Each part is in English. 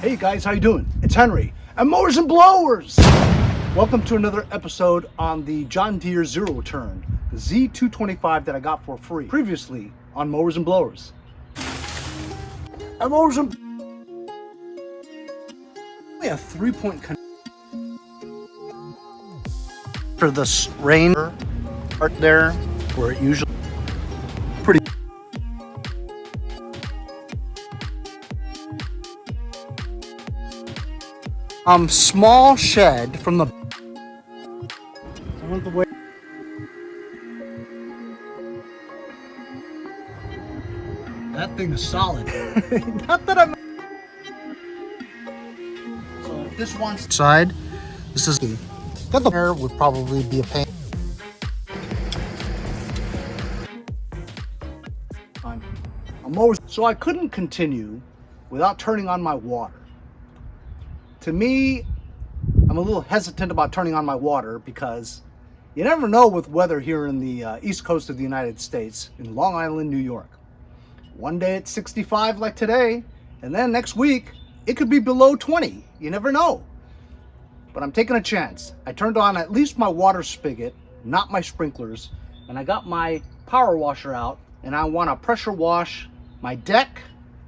Hey guys, how you doing? It's Henry and Mowers and Blowers. Welcome to another episode on the John Deere Zero Turn, the Z225 that I got for free previously on Mowers and Blowers. And Mowers and only a 3-point for this rain part there, where it usually pretty. Small shed from the. I went the way. That thing is solid. Not that I'm. So if this one's side, this is got the air would probably be a pain. I'm always so I couldn't continue without turning on my water. To me, I'm a little hesitant about turning on my water because you never know with weather here in the east coast of the United States, in Long Island, New York. One day it's 65 like today, and then next week it could be below 20. You never know. But I'm taking a chance. I turned on at least my water spigot, not my sprinklers, and I got my power washer out, and I want to pressure wash my deck,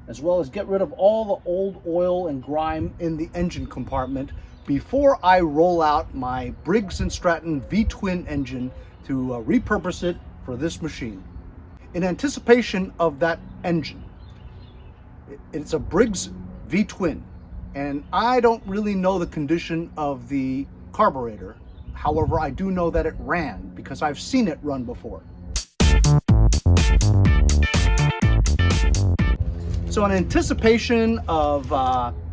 as well as get rid of all the old oil and grime in the engine compartment before I roll out my Briggs & Stratton Vtwin engine to repurpose it for this machine. In anticipation of that engine, it's a Briggs Vtwin, and I don't really know the condition of the carburetor. However, I do know that it ran because I've seen it run before. So in anticipation of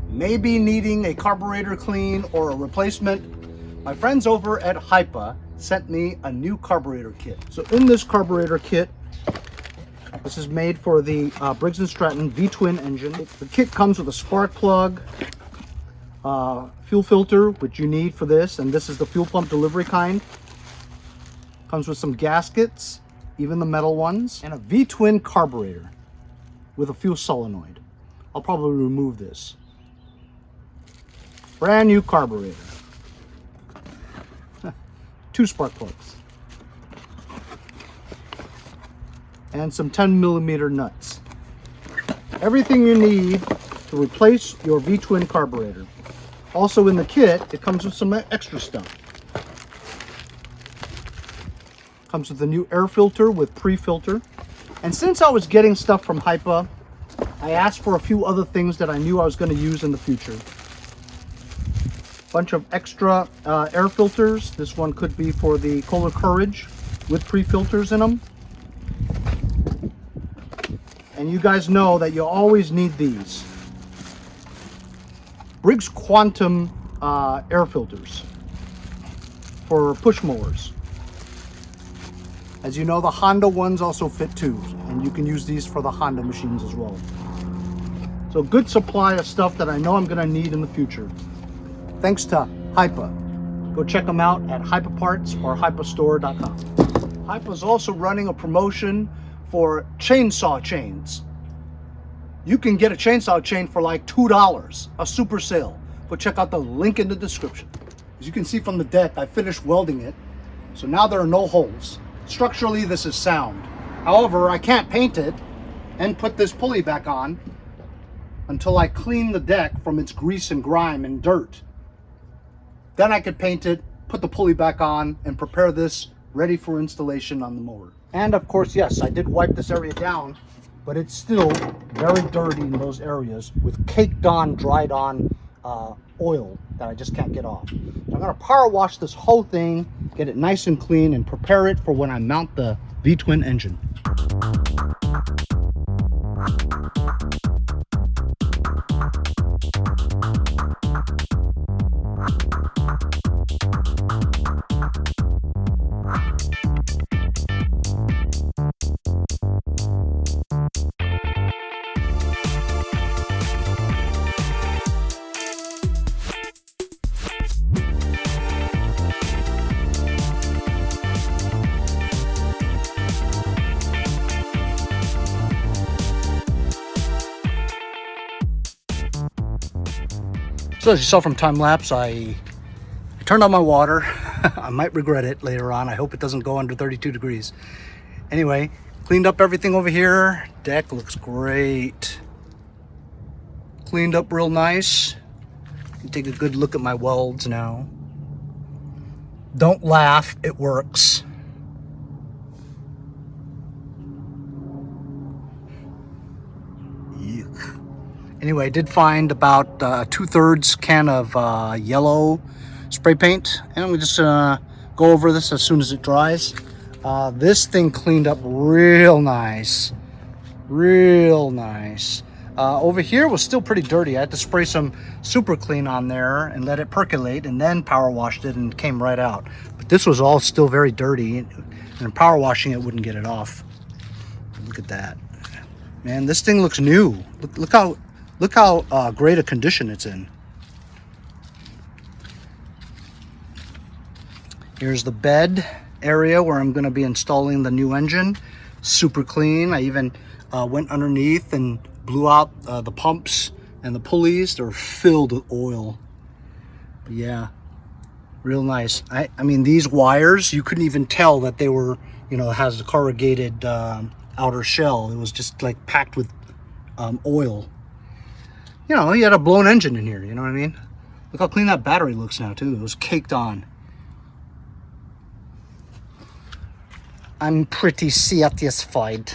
maybe needing a carburetor clean or a replacement, my friends over at HIPA sent me a new carburetor kit. So in this carburetor kit, this is made for the Briggs & Stratton Vtwin engine. The kit comes with a spark plug, fuel filter, which you need for this, and this is the fuel pump delivery kind. Comes with some gaskets, even the metal ones, and a Vtwin carburetor with a fuel solenoid. I'll probably remove this. Brand new carburetor. 2 spark plugs. And some 10mm nuts. Everything you need to replace your Vtwin carburetor. Also in the kit, it comes with some extra stuff. Comes with a new air filter with pre-filter. And since I was getting stuff from HIPA, I asked for a few other things that I knew I was going to use in the future. Bunch of extra air filters. This one could be for the Kohler Courage with pre-filters in them. And you guys know that you always need these. Briggs Quantum air filters for push mowers. As you know, the Honda ones also fit too, and you can use these for the Honda machines as well. So good supply of stuff that I know I'm gonna need in the future. Thanks to HIPA. Go check them out at HIPAparts or HIPAstore.com. HIPA is also running a promotion for chainsaw chains. You can get a chainsaw chain for like $2, a super sale. Go check out the link in the description. As you can see from the deck, I finished welding it, so now there are no holes. Structurally, this is sound. However, I can't paint it and put this pulley back on until I clean the deck from its grease and grime and dirt. Then I could paint it, put the pulley back on, and prepare this ready for installation on the mower. And of course, yes, I did wipe this area down, but it's still very dirty in those areas with caked on, dried on oil that I just can't get off. So I'm gonna power wash this whole thing, get it nice and clean, and prepare it for when I mount the Vtwin engine. So as you saw from time lapse, I turned on my water. I might regret it later on. I hope it doesn't go under 32 degrees. Anyway, cleaned up everything over here. Deck looks great. Cleaned up real nice. Take a good look at my welds now. Don't laugh, it works. Yuck. Anyway, I did find about 2/3 can of yellow spray paint, and I'm just gonna go over this as soon as it dries. This thing cleaned up real nice, real nice. Over here was still pretty dirty. I had to spray some super clean on there and let it percolate, and then power washed it and it came right out. But this was all still very dirty, and power washing it wouldn't get it off. Look at that, man. This thing looks new. Look how great a condition it's in. Here's the bed area where I'm going to be installing the new engine. Super clean. I even went underneath and blew out the pumps and the pulleys. They're filled with oil. But yeah, real nice. I mean, these wires, you couldn't even tell that they were, you know, it has a corrugated outer shell. It was just like packed with oil. You know, you had a blown engine in here, you know what I mean? Look how clean that battery looks now too. It was caked on. I'm pretty satisfied.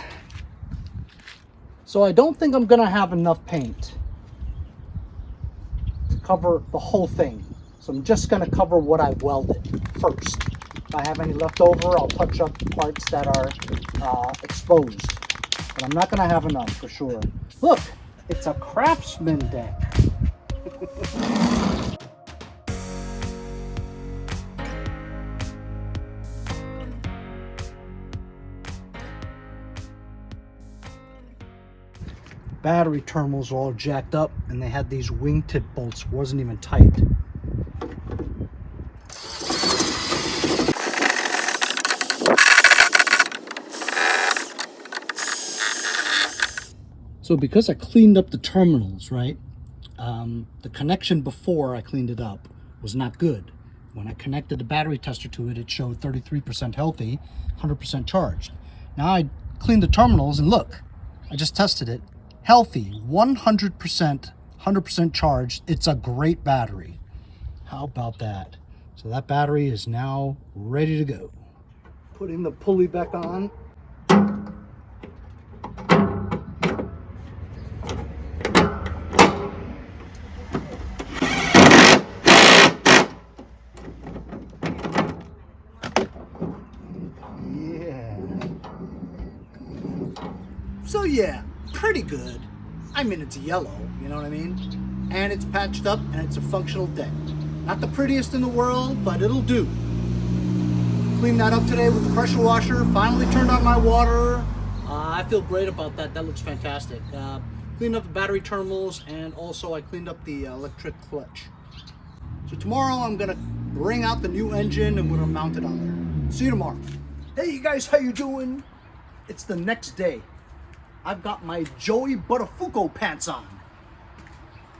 So I don't think I'm gonna have enough paint to cover the whole thing. So I'm just gonna cover what I welded first. If I have any left over, I'll touch up the parts that are exposed. But I'm not gonna have enough for sure. Look, it's a Craftsman deck. Battery terminals were all jacked up, and they had these wingtip bolts, wasn't even tight. So because I cleaned up the terminals, right, the connection before I cleaned it up was not good. When I connected the battery tester to it, it showed 33% healthy, 100% charged. Now I cleaned the terminals, and look, I just tested it. Healthy, 100%, 100% charged. It's a great battery. How about that? So that battery is now ready to go. Putting the pulley back on. Yeah. So yeah, pretty good. I mean, it's yellow, you know what I mean? And it's patched up, and it's a functional deck. Not the prettiest in the world, but it'll do. Cleaned that up today with the pressure washer. Finally turned on my water. I feel great about that. That looks fantastic. Cleaned up the battery terminals, and also I cleaned up the electric clutch. So tomorrow I'm gonna bring out the new engine and we're gonna mount it on there. See you tomorrow. Hey you guys, how you doing? It's the next day. I've got my Joey Buttafuoco pants on.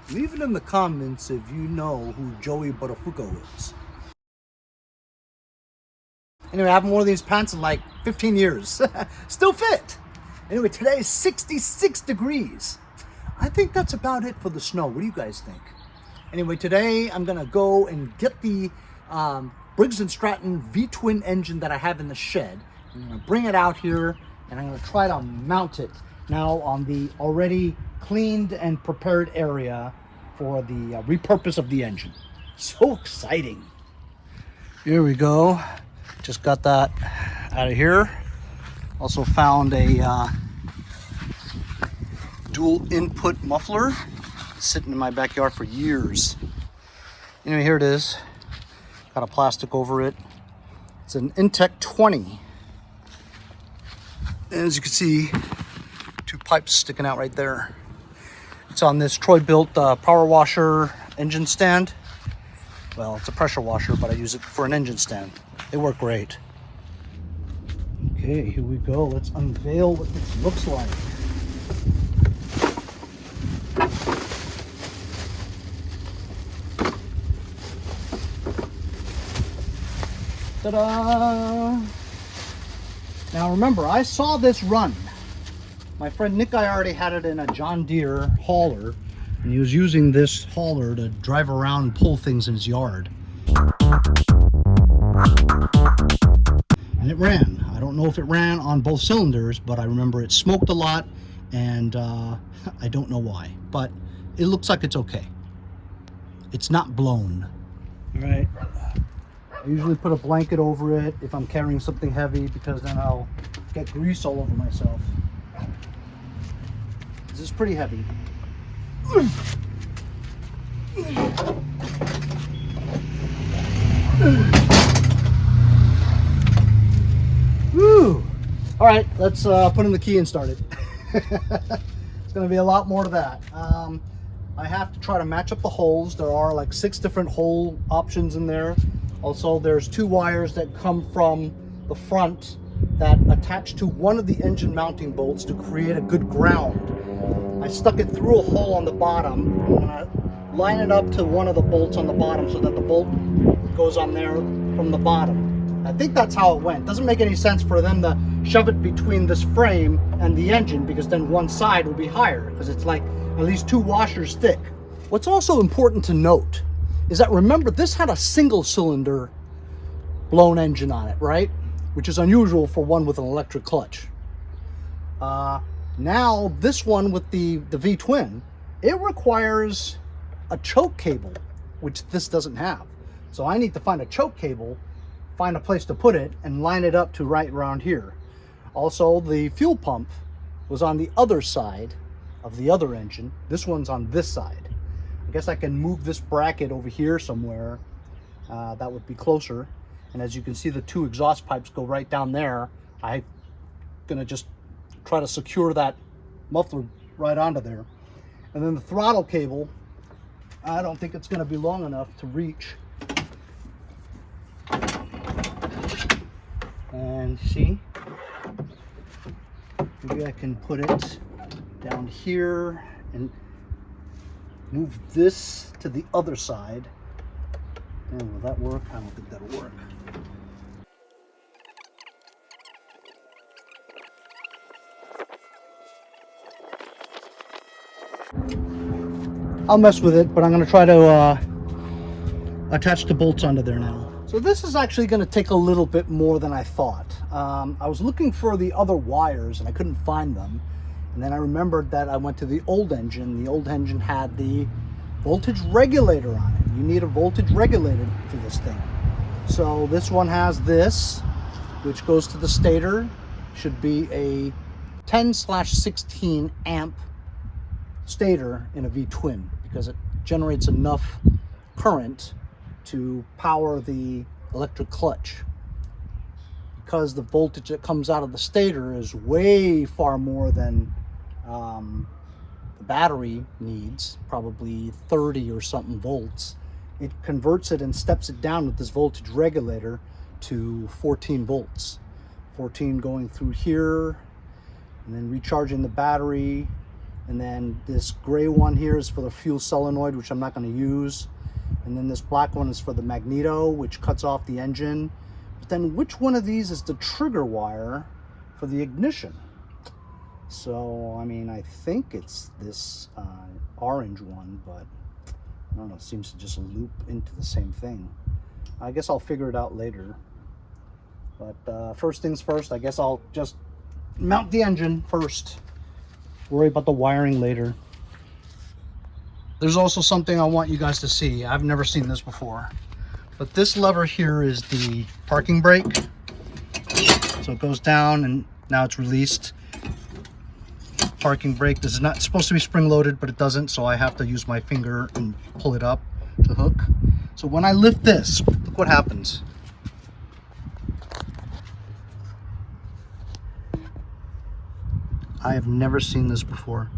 Leave it in the comments if you know who Joey Buttafuoco is. Anyway, I haven't worn these pants in like 15 years. Still fit. Anyway, today is 66 degrees. I think that's about it for the snow. What do you guys think? Anyway, today I'm gonna go and get the Briggs & Stratton Vtwin engine that I have in the shed. I'm gonna bring it out here and I'm gonna try to mount it now on the already cleaned and prepared area for the repurpose of the engine. So exciting. Here we go. Just got that out of here. Also found a dual input muffler sitting in my backyard for years. Anyway, here it is. Got a plastic over it. It's an Intech 20. And as you can see, two pipes sticking out right there. It's on this Troy-built power washer engine stand. Well, it's a pressure washer, but I use it for an engine stand. They work great. Okay, here we go. Let's unveil what this looks like. Ta-da! Now remember, I saw this run. My friend Nick I already had it in a John Deere hauler, and he was using this hauler to drive around and pull things in his yard. And it ran. I don't know if it ran on both cylinders, but I remember it smoked a lot, and I don't know why, but it looks like it's okay. It's not blown. All right. I usually put a blanket over it if I'm carrying something heavy, because then I'll get grease all over myself. This is pretty heavy. Woo! All right, let's put in the key and start it. It's going to be a lot more to that. I have to try to match up the holes. There are like 6 different hole options in there. Also, there's 2 wires that come from the front that attach to one of the engine mounting bolts to create a good ground. I stuck it through a hole on the bottom. I'm going to line it up to one of the bolts on the bottom so that the bolt goes on there from the bottom. I think that's how it went. Doesn't make any sense for them to shove it between this frame and the engine, because then one side will be higher, because it's like at least 2 washers thick. What's also important to note is that, remember, this had a single cylinder blown engine on it, right? Which is unusual for one with an electric clutch. Now this one with the Vtwin, it requires a choke cable, which this doesn't have. So I need to find a choke cable, find a place to put it, and line it up to right around here. Also, the fuel pump was on the other side of the other engine. This one's on this side. I guess I can move this bracket over here somewhere. That would be closer. And as you can see, the 2 exhaust pipes go right down there. I'm gonna just try to secure that muffler right onto there. And then the throttle cable, I don't think it's gonna be long enough to reach. And see, maybe I can put it down here and move this to the other side. And will that work? I don't think that'll work. I'll mess with it, but I'm going to try to attach the bolts onto there now. So this is actually going to take a little bit more than I thought. I was looking for the other wires and I couldn't find them. And then I remembered that I went to the old engine. The old engine had the voltage regulator on it. You need a voltage regulator for this thing. So this one has this, which goes to the stator. Should be a 10/16 amp stator in a Vtwin, because it generates enough current to power the electric clutch. Because the voltage that comes out of the stator is way far more than the battery needs, probably 30 or something volts, it converts it and steps it down with this voltage regulator to 14 volts. 14 going through here, and then recharging the battery. And then this gray one here is for the fuel solenoid, which I'm not going to use. And then this black one is for the magneto, which cuts off the engine. But then which one of these is the trigger wire for the ignition? So, I mean, I think it's this orange one, but I don't know, it seems to just loop into the same thing. I guess I'll figure it out later. But first things first, I guess I'll just mount the engine first. Worry about the wiring later. There's also something I want you guys to see. I've never seen this before. But this lever here is the parking brake. So it goes down and now it's released. Parking brake. This is not supposed to be spring loaded, but it doesn't, so I have to use my finger and pull it up to hook. So when I lift this, look what happens. I have never seen this before.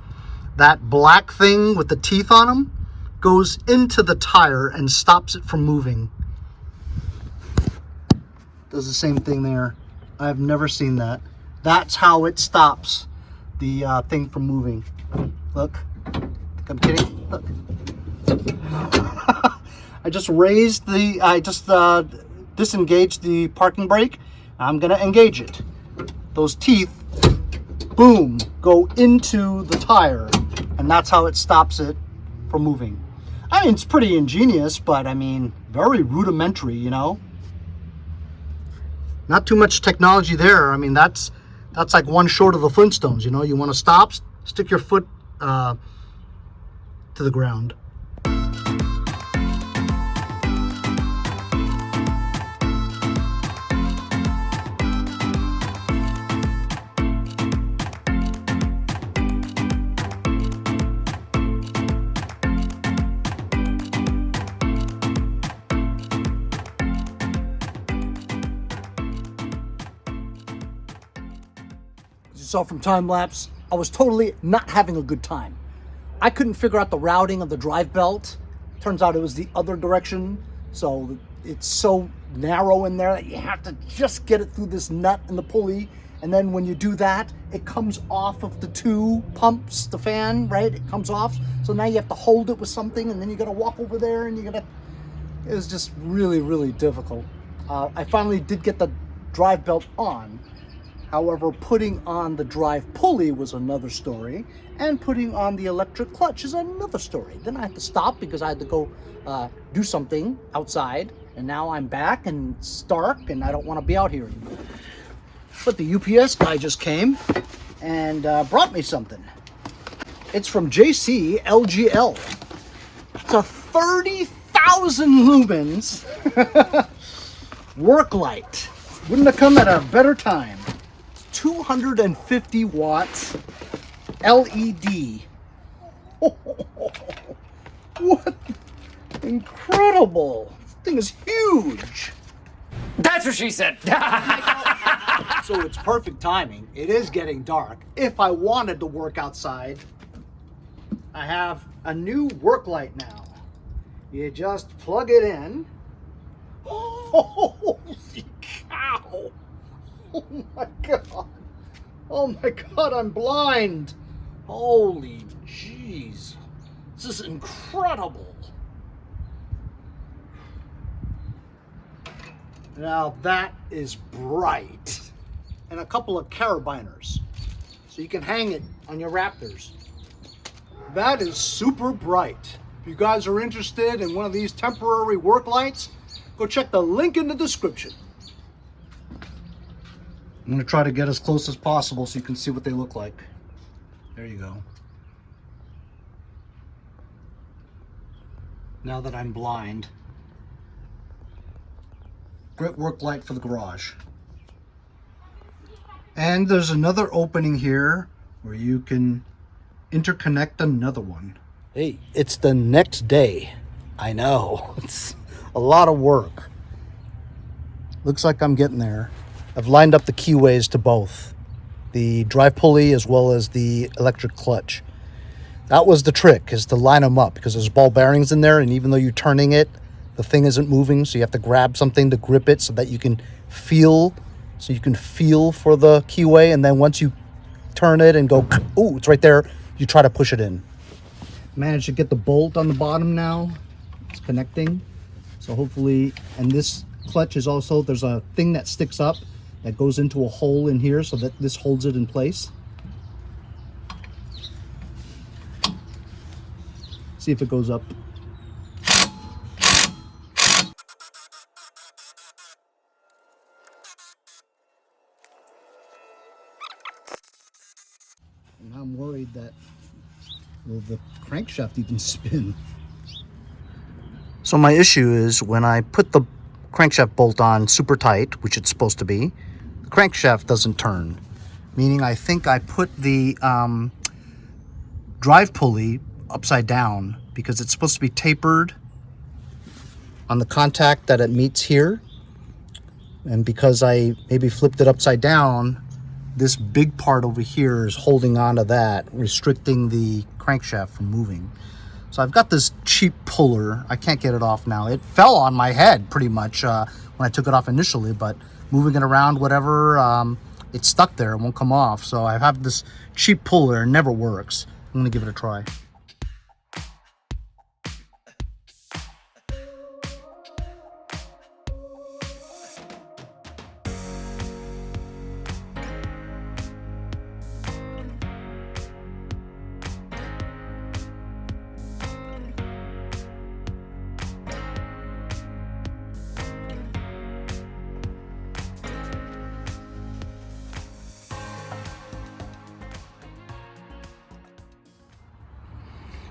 That black thing with the teeth on them goes into the tire and stops it from moving. Does the same thing there. I have never seen that. That's how it stops the thing from moving. Look. Think I'm kidding? Look. I just raised the, disengage the parking brake. I'm gonna engage it. Those teeth, boom, go into the tire, and that's how it stops it from moving. I mean, it's pretty ingenious, but I mean, very rudimentary, you know? Not too much technology there. I mean, that's like one short of the Flintstones, you know? You want to stop, stick your foot to the ground. So from time lapse, I was totally not having a good time. I couldn't figure out the routing of the drive belt. Turns out it was the other direction. So it's so narrow in there that you have to just get it through this nut and the pulley. And then when you do that, it comes off of the two pumps, the fan, right? It comes off. So now you have to hold it with something, and then you got to walk over there, and it was just really, really difficult. I finally did get the drive belt on. However, putting on the drive pulley was another story, and putting on the electric clutch is another story. Then I had to stop because I had to go do something outside, and now I'm back and it's dark and I don't want to be out here anymore. But the UPS guy just came and brought me something. It's from JC LGL. It's a 30,000 lumens work light. Wouldn't have come at a better time. 250 watts LED. What? Incredible. This thing is huge. That's what she said. So it's perfect timing. It is getting dark. If I wanted to work outside, I have a new work light now. You just plug it in. Holy cow. Oh my God. Oh my God, I'm blind. Holy jeez. This is incredible. Now that is bright. And a couple of carabiners. So you can hang it on your Raptors. That is super bright. If you guys are interested in one of these temporary work lights, go check the link in the description. I'm going to try to get as close as possible so you can see what they look like. There you go. Now that I'm blind. Great work light for the garage. And there's another opening here where you can interconnect another one. Hey, it's the next day. I know. It's a lot of work. Looks like I'm getting there. I've lined up the keyways to both, the drive pulley as well as the electric clutch. That was the trick, is to line them up, because there's ball bearings in there, and even though you're turning it, the thing isn't moving, so you have to grab something to grip it so that you can feel, for the keyway, and then once you turn it and go, ooh, it's right there, you try to push it in. Managed to get the bolt on the bottom now. It's connecting. So hopefully, and this clutch is also, there's a thing that sticks up that goes into a hole in here so that this holds it in place. See if it goes up. And I'm worried that, will the crankshaft even spin? So my issue is when I put the crankshaft bolt on super tight, which it's supposed to be, the crankshaft doesn't turn. Meaning I think I put the drive pulley upside down because it's supposed to be tapered on the contact that it meets here. And because I maybe flipped it upside down, this big part over here is holding on to that, restricting the crankshaft from moving. So I've got this cheap puller. I can't get it off now. It fell on my head pretty much when I took it off initially, but moving it around, whatever, it's stuck there. It won't come off. So I have this cheap puller. It never works. I'm gonna give it a try.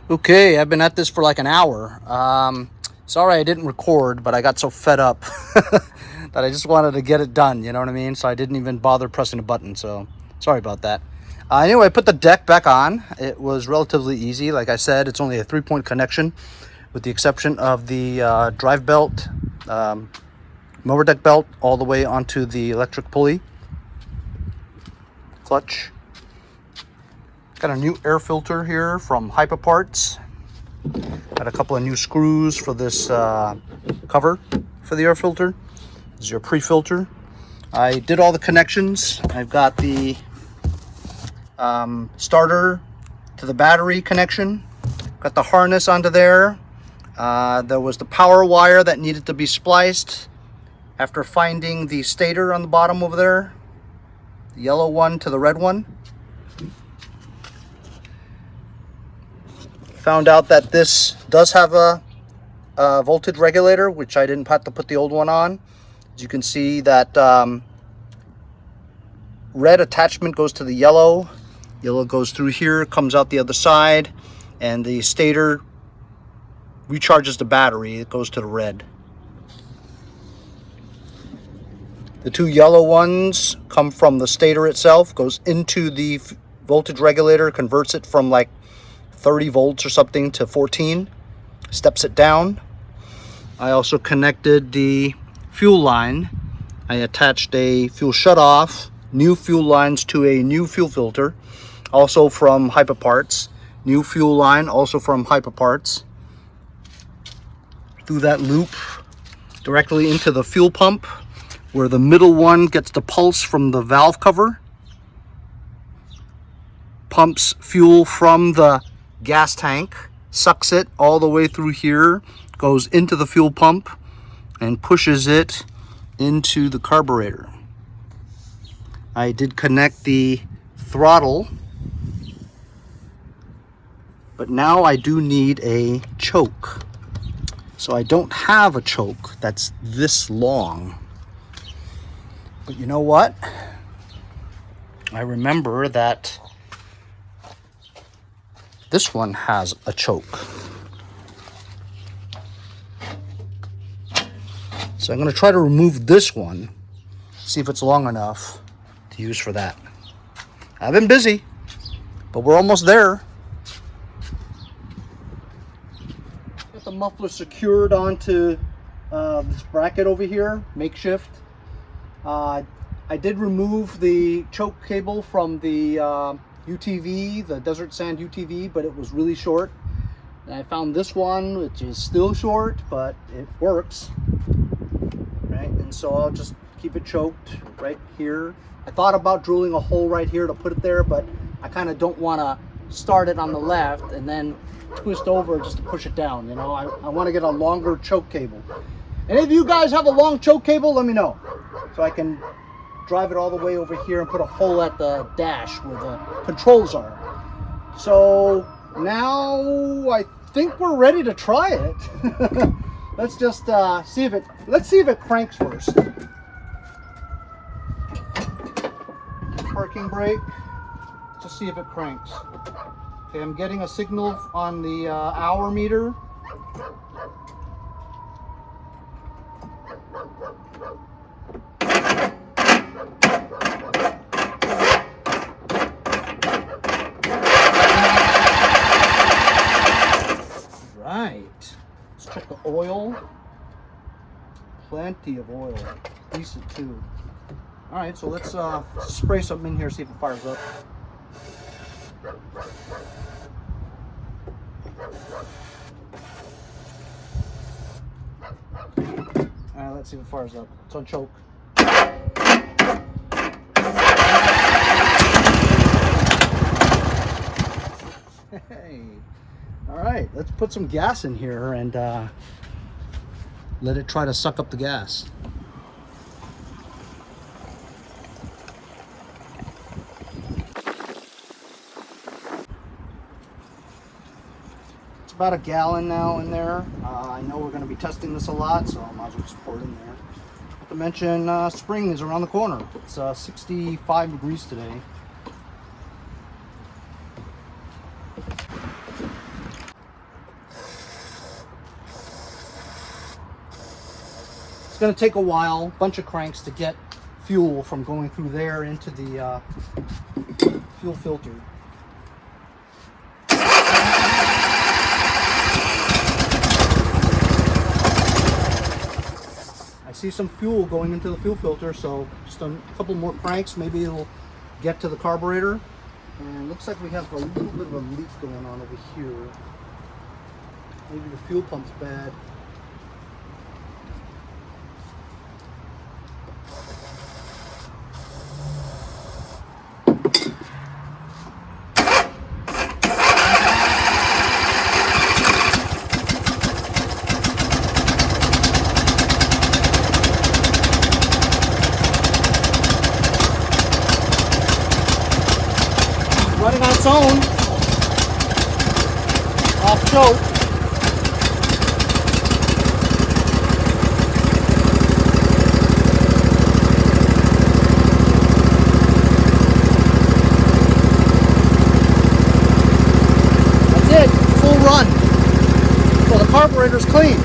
Okay, I've been at this for like an hour. Sorry I didn't record, but I got so fed up that I just wanted to get it done, you know what I mean? So I didn't even bother pressing a button, so sorry about that. Anyway, I put the deck back on. It was relatively easy. Like I said, it's only a 3-point connection with the exception of the drive belt, mower deck belt, all the way onto the electric pulley, clutch. Got a new air filter here from HIPA parts. Got a couple of new screws for this cover for the air filter. This is your pre-filter. I did all the connections. I've got the starter to the battery connection. Got the harness onto there. There was the power wire that needed to be spliced after finding the stator on the bottom over there. The yellow one to the red one. Found out that this does have a voltage regulator, which I didn't have to put the old one on. As you can see, that red attachment goes to the yellow. Yellow goes through here, comes out the other side, and the stator recharges the battery. It goes to the red. The two yellow ones come from the stator itself, goes into the voltage regulator, converts it from like 30 volts or something to 14, steps it down. I also connected the fuel line. I attached a fuel shutoff, new fuel lines to a new fuel filter, also from HIPA parts. New fuel line, also from HIPA parts. Through that loop, directly into the fuel pump, where the middle one gets the pulse from the valve cover. Pumps fuel from the gas tank, sucks it all the way through here, goes into the fuel pump, and pushes it into the carburetor. I did connect the throttle, but now I do need a choke. So I don't have a choke that's this long. But you know what? I remember that this one has a choke. So I'm going to try to remove this one, see if it's long enough to use for that. I've been busy, but we're almost there. Got the muffler secured onto this bracket over here, makeshift. I did remove the choke cable from the UTV, the Desert Sand UTV, but it was really short. And I found this one, which is still short, but it works. Right, and so I'll just keep it choked right here. I thought about drilling a hole right here to put it there, but I kind of don't want to start it on the left and then twist over just to push it down. You know, I want to get a longer choke cable. And if you guys have a long choke cable, let me know, so I can drive it all the way over here and put a hole at the dash where the controls are. So now I think we're ready to try it. Let's just see if it cranks first. Parking brake. Just see if it cranks. Okay, I'm getting a signal on the hour meter. Let's check the oil. Plenty of oil. Decent too. Alright, so let's spray something in here, see if it fires up. Alright, let's see if it fires up. It's on choke. Hey. Alright, let's put some gas in here and let it try to suck up the gas. It's about a gallon now in there. I know we're going to be testing this a lot, so I might as well just pour it in there. Not to mention, spring is around the corner. It's 65 degrees today. It's going to take a while, bunch of cranks to get fuel from going through there into the fuel filter. I see some fuel going into the fuel filter, so just a couple more cranks, maybe it'll get to the carburetor. And looks like we have a little bit of a leak going on over here. Maybe the fuel pump's bad. Running on its own. Off choke. That's it. Full run. So the carburetor's clean.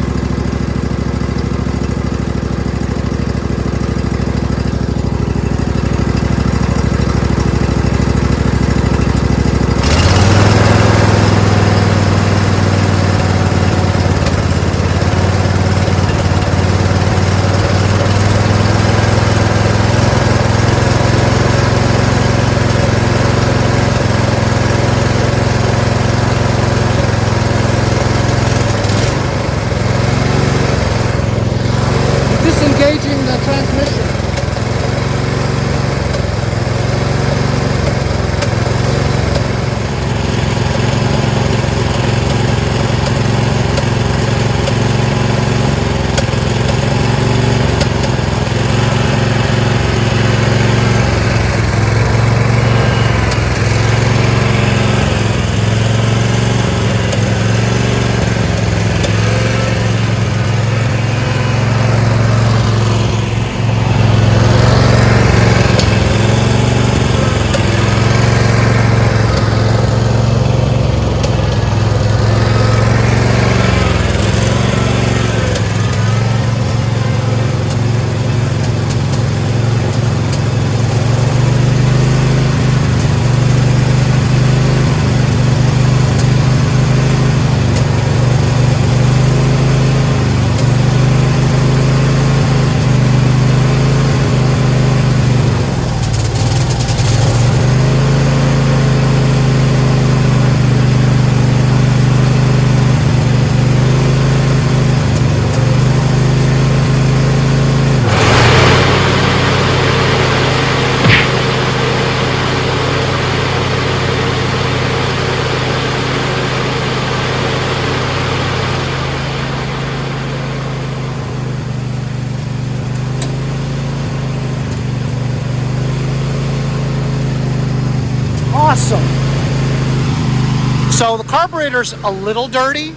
Disengaging the transmission. Awesome. So the carburetor's a little dirty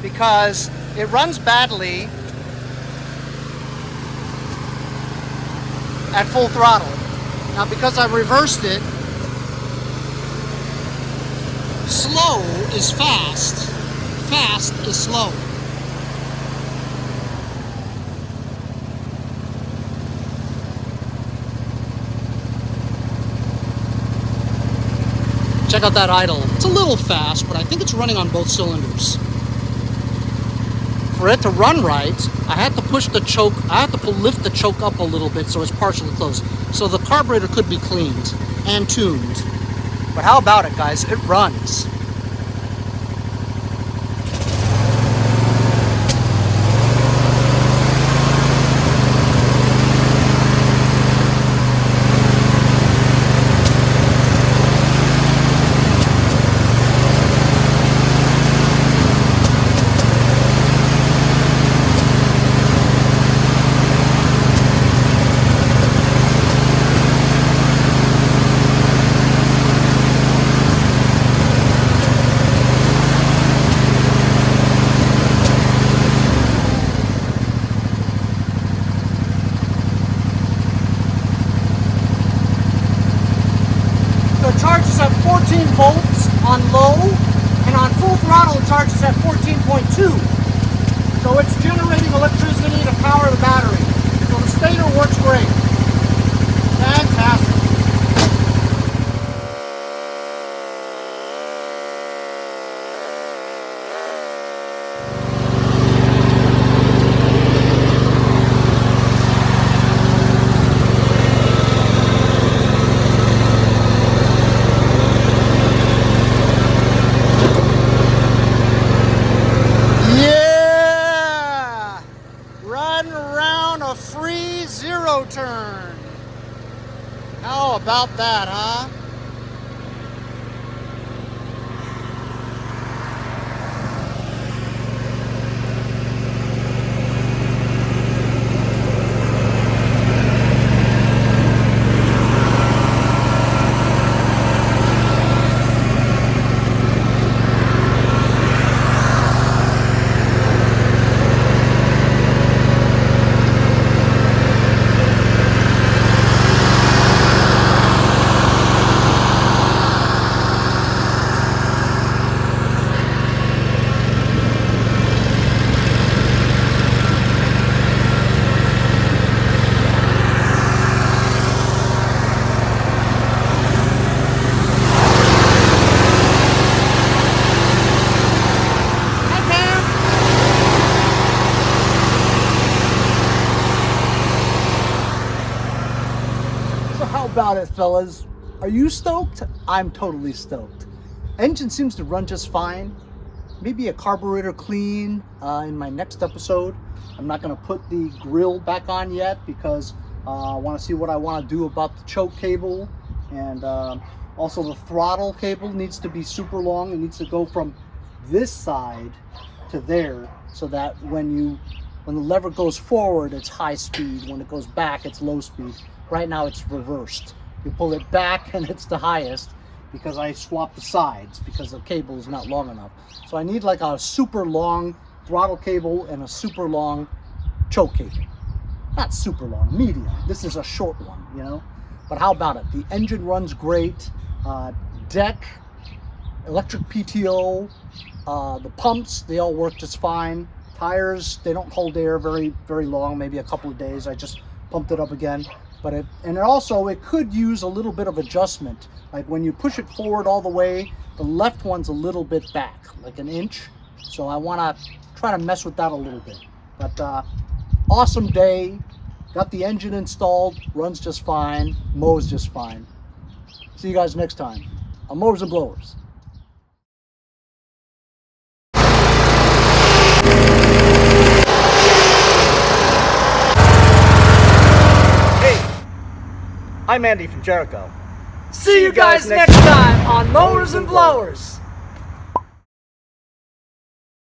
because it runs badly at full throttle. Now because I reversed it, slow is fast, fast is slow. Check out that idle. It's a little fast, but I think it's running on both cylinders. For it to run right, I had to push the choke, I had to lift the choke up a little bit so it's partially closed. So the carburetor could be cleaned and tuned. But how about it, guys? It runs. Charges at 14 volts on low, and on full throttle it charges at 14.2. So it's generating a electricity to power the battery. So the stator works great. Fantastic. Yeah! Riding around a free zero turn. How about that, huh? So how about it, fellas? Are you stoked? I'm totally stoked. Engine seems to run just fine. Maybe a carburetor clean in my next episode. I'm not going to put the grill back on yet because I want to see what I want to do about the choke cable, and also the throttle cable needs to be super long. It needs to go from this side to there, so that when the lever goes forward, it's high speed. When it goes back, it's low speed. Right now it's reversed. You pull it back and it's the highest because I swapped the sides because the cable is not long enough. So I need like a super long throttle cable and a super long choke cable. Not super long, medium. This is a short one, you know? But how about it? The engine runs great. Deck, electric PTO, the pumps, they all work just fine. Tires, they don't hold air very long, maybe a couple of days. I just pumped it up again. But it could use a little bit of adjustment. Like when you push it forward all the way, the left one's a little bit back, like an inch. So I want to try to mess with that a little bit. But awesome day. Got the engine installed, runs just fine, mows just fine. See you guys next time on Mowers and Blowers. I'm Andy from Jericho. See you guys next time on Mowers and Blowers.